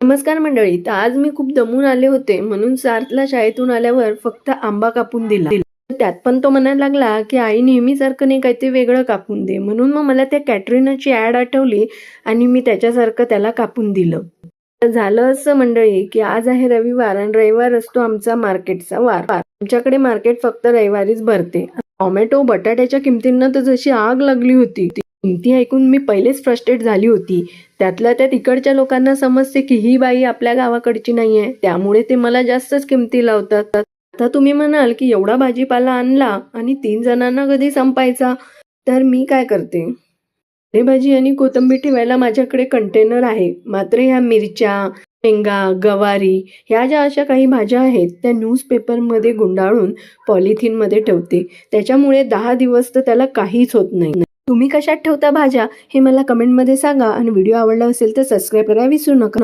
नमस्कार मंडळी. तर आज मी खूप दमून आले होते म्हणून सार्थला शाळेतून आल्यावर फक्त आंबा कापून दिला. त्यात पण तो म्हणायला लागला की आई नेहमीसारखं नाही काहीतरी वेगळं कापून दे. म्हणून मग मला त्या कॅटरीनाची ॲड आठवली आणि मी त्याच्यासारखं त्याला कापून दिलं. तर झालं असं मंडळी की आज आहे रविवार आणि रविवार असतो आमचा मार्केटचा वार. आमच्याकडे मार्केट फक्त रविवारीच भरते. टोमॅटो बटाट्याच्या किमतींना तर जशी आग लागली होती. किमती ऐकून मी पहिलेच फ्रस्ट्रेट झाली होती. त्यातल्या त्यात इकडच्या लोकांना समजते की ही बाई आपल्या गावाकडची नाहीये, त्यामुळे ते मला जास्तच किमती लावतात. आता तुम्ही म्हणाल की एवढा भाजीपाला आणला आणि 3 जणांना कधी संपायचा, तर मी काय करते, पालेभाजी आणि कोथिंबीर ठेवायला माझ्याकडे कंटेनर आहे. मात्र ह्या मिरच्या, शेंगा, गवारी ह्या ज्या अशा काही भाज्या आहेत त्या न्यूजपेपरमध्ये गुंडाळून पॉलिथिनमध्ये ठेवते. त्याच्यामुळे 10 दिवस तर त्याला काहीच होत नाही. तुम्ही कशात ठेवता भाज्या हे मला कमेंटमध्ये सांगा आणि व्हिडिओ आवडला असेल तर सबस्क्राईब करायला विसरू नका.